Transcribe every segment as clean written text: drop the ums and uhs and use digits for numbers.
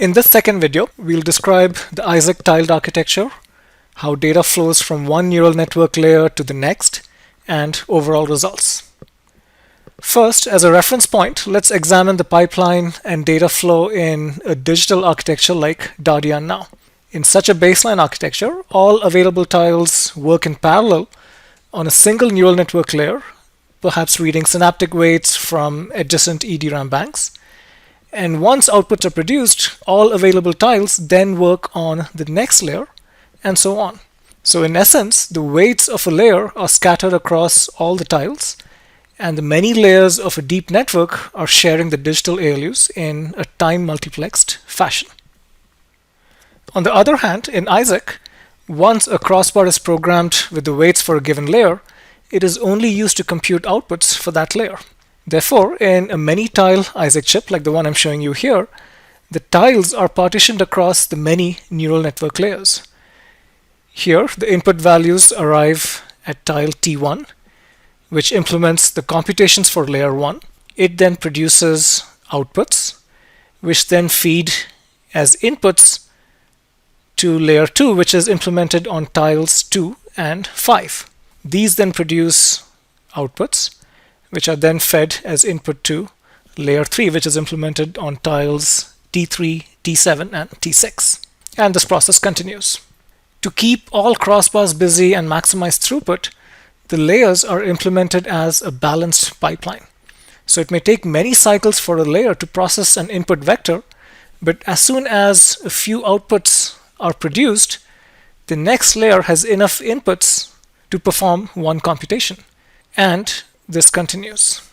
In this second video, we'll describe the ISCA tiled architecture, how data flows from one neural network layer to the next, and overall results. First, as a reference point, let's examine the pipeline and data flow in a digital architecture like Dardian Now. In such a baseline architecture, all available tiles work in parallel on a single neural network layer, perhaps reading synaptic weights from adjacent eDRAM banks. And once outputs are produced, all available tiles then work on the next layer, and so on. So in essence, the weights of a layer are scattered across all the tiles, and the many layers of a deep network are sharing the digital ALUs in a time-multiplexed fashion. On the other hand, in ISCA, once a crossbar is programmed with the weights for a given layer, it is only used to compute outputs for that layer. Therefore, in a many-tile ISCA chip like the one I'm showing you here, the tiles are partitioned across the many neural network layers. Here, the input values arrive at tile T1, which implements the computations for layer 1. It then produces outputs, which then feed as inputs to layer 2, which is implemented on tiles 2 and 5. These then produce outputs, which are then fed as input to layer 3, which is implemented on tiles T3, T7, and T6. And this process continues. To keep all crossbars busy and maximize throughput, the layers are implemented as a balanced pipeline. So it may take many cycles for a layer to process an input vector, but as soon as a few outputs are produced, the next layer has enough inputs to perform one computation. And this continues.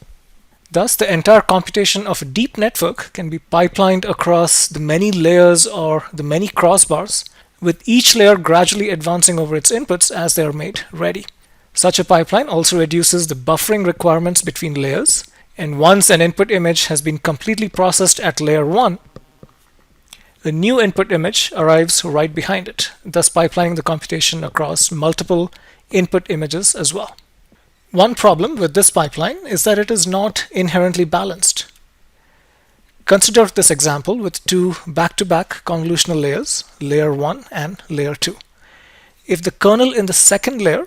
Thus, the entire computation of a deep network can be pipelined across the many layers or the many crossbars, with each layer gradually advancing over its inputs as they are made ready. Such a pipeline also reduces the buffering requirements between layers, and once an input image has been completely processed at layer 1, the new input image arrives right behind it, thus pipelining the computation across multiple input images as well. One problem with this pipeline is that it is not inherently balanced. Consider this example with two back-to-back convolutional layers, layer 1 and layer 2. If the kernel in the second layer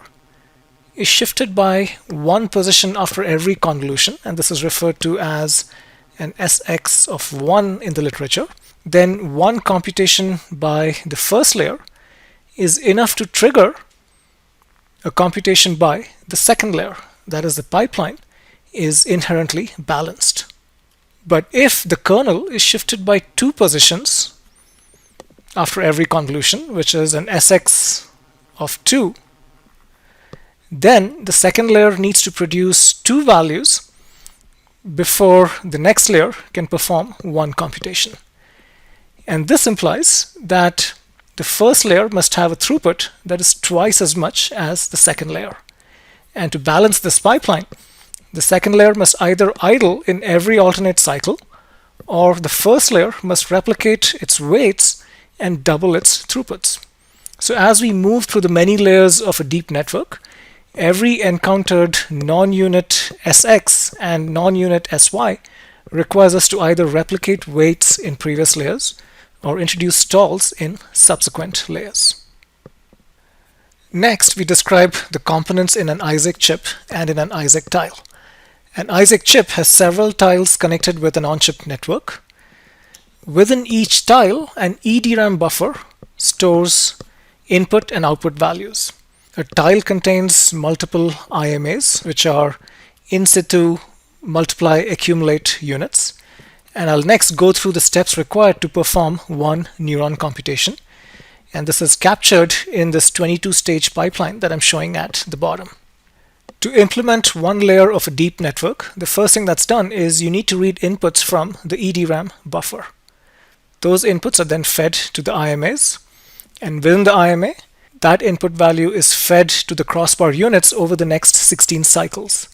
is shifted by one position after every convolution, and this is referred to as an SX of 1 in the literature, then one computation by the first layer is enough to trigger a computation by the second layer, that is, the pipeline, is inherently balanced. But if the kernel is shifted by two positions after every convolution, which is an SX of 2, then the second layer needs to produce two values before the next layer can perform one computation. And this implies that the first layer must have a throughput that is twice as much as the second layer. And to balance this pipeline, the second layer must either idle in every alternate cycle, or the first layer must replicate its weights and double its throughputs. So as we move through the many layers of a deep network, every encountered non-unit SX and non-unit SY requires us to either replicate weights in previous layers or introduce stalls in subsequent layers. Next, we describe the components in an ISCA chip and in an ISCA tile. An ISCA chip has several tiles connected with an on-chip network. Within each tile, an eDRAM buffer stores input and output values. A tile contains multiple IMAs, which are in-situ multiply accumulate units. And I'll next go through the steps required to perform one neuron computation. And this is captured in this 22-stage pipeline that I'm showing at the bottom. To implement one layer of a deep network, the first thing that's done is you need to read inputs from the eDRAM buffer. Those inputs are then fed to the IMAs, and within the IMA, that input value is fed to the crossbar units over the next 16 cycles.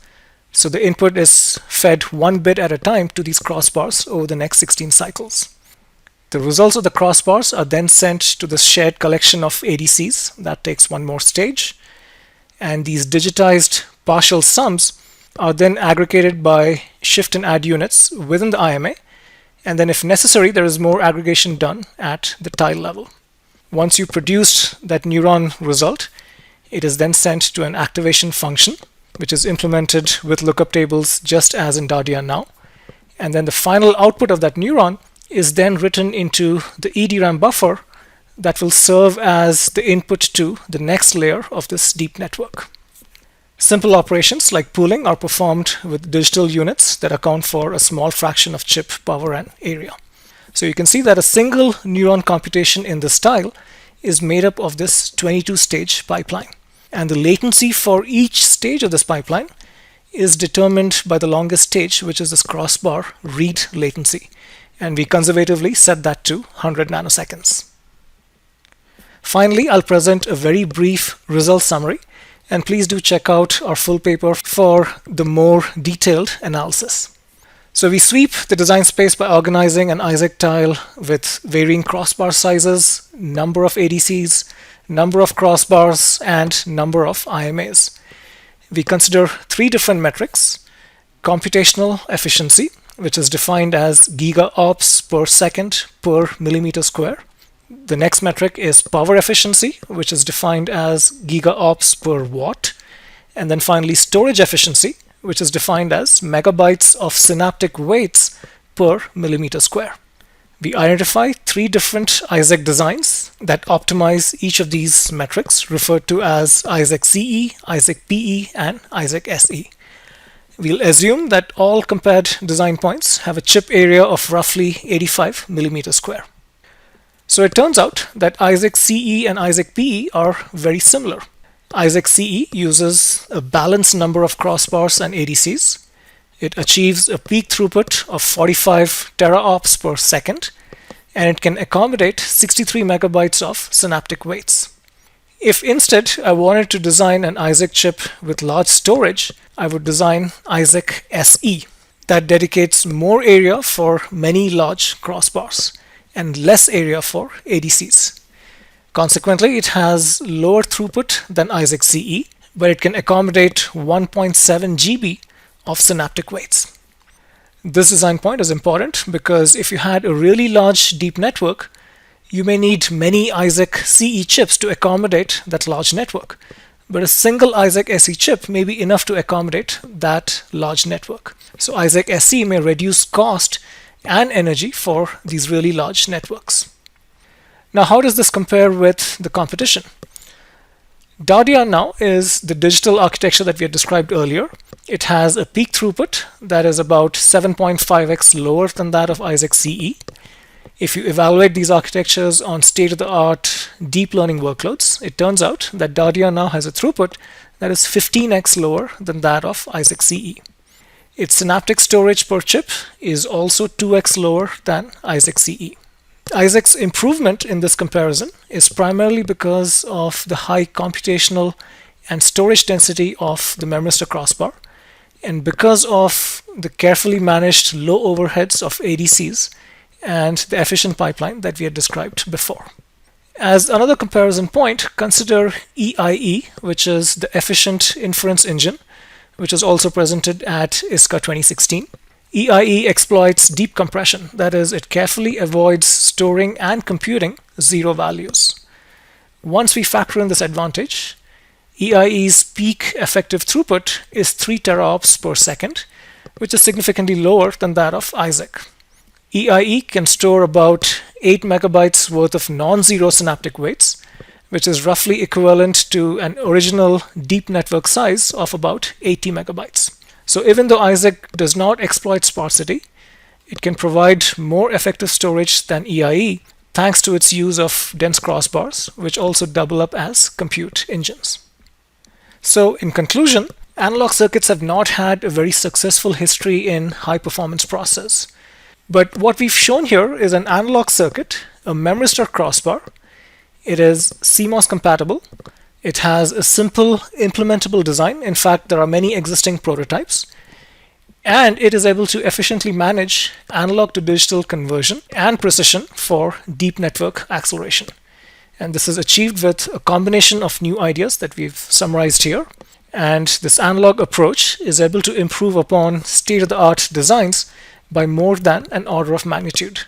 So the input is fed one bit at a time to these crossbars over the next 16 cycles. The results of the crossbars are then sent to the shared collection of ADCs. That takes one more stage. And these digitized partial sums are then aggregated by shift and add units within the IMA and then if necessary, there is more aggregation done at the tile level. Once you produce that neuron result, it is then sent to an activation function, which is implemented with lookup tables just as in Dardia now. And then the final output of that neuron is then written into the EDRAM buffer that will serve as the input to the next layer of this deep network. Simple operations like pooling are performed with digital units that account for a small fraction of chip power and area. So you can see that a single neuron computation in this tile is made up of this 22-stage pipeline. And the latency for each stage of this pipeline is determined by the longest stage, which is this crossbar read latency. And we conservatively set that to 100 nanoseconds. Finally, I'll present a very brief result summary, and please do check out our full paper for the more detailed analysis. So we sweep the design space by organizing an Isaac tile with varying crossbar sizes, number of ADCs, number of crossbars, and number of IMAs. We consider three different metrics: computational efficiency, which is defined as gigaops per second per millimeter square. The next metric is power efficiency, which is defined as gigaops per watt. And then finally, storage efficiency, which is defined as megabytes of synaptic weights per millimeter square. We identify three different Isaac designs that optimize each of these metrics, referred to as Isaac CE, Isaac PE, and Isaac SE. We'll assume that all compared design points have a chip area of roughly 85 millimeter square. So it turns out that Isaac CE and Isaac PE are very similar. Isaac CE uses a balanced number of crossbars and ADCs. It achieves a peak throughput of 45 teraops per second, and it can accommodate 63 megabytes of synaptic weights. If instead I wanted to design an Isaac chip with large storage, I would design Isaac SE that dedicates more area for many large crossbars and less area for ADCs. Consequently, it has lower throughput than Isaac CE, but it can accommodate 1.7 GB of synaptic weights. This design point is important because if you had a really large deep network, you may need many Isaac CE chips to accommodate that large network. But a single Isaac SE chip may be enough to accommodate that large network. So Isaac SE may reduce cost and energy for these really large networks. Now, how does this compare with the competition? Dardia now is the digital architecture that we had described earlier. It has a peak throughput that is about 7.5x lower than that of Isaac CE. If you evaluate these architectures on state-of-the-art deep learning workloads, it turns out that Dardia now has a throughput that is 15x lower than that of Isaac CE. Its synaptic storage per chip is also 2x lower than Isaac CE. Isaac's improvement in this comparison is primarily because of the high computational and storage density of the Memristor crossbar, and because of the carefully managed low overheads of ADCs and the efficient pipeline that we had described before. As another comparison point, consider EIE, which is the Efficient Inference Engine, which is also presented at ISCA 2016. EIE exploits deep compression, that is, it carefully avoids storing and computing zero values. Once we factor in this advantage, EIE's peak effective throughput is 3 teraops per second, which is significantly lower than that of Isaac. EIE can store about 8 megabytes worth of non-zero synaptic weights, which is roughly equivalent to an original deep network size of about 80 megabytes. So even though Isaac does not exploit sparsity, it can provide more effective storage than EIE thanks to its use of dense crossbars, which also double up as compute engines. So in conclusion, analog circuits have not had a very successful history in high-performance process. But what we've shown here is an analog circuit, a Memristor crossbar. It is CMOS compatible. It has a simple implementable design. In fact, there are many existing prototypes. And it is able to efficiently manage analog to digital conversion and precision for deep network acceleration. And this is achieved with a combination of new ideas that we've summarized here. And this analog approach is able to improve upon state-of-the-art designs by more than an order of magnitude.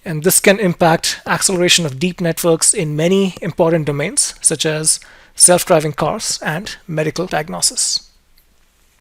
And this can impact acceleration of deep networks in many important domains, such as self-driving cars and medical diagnosis.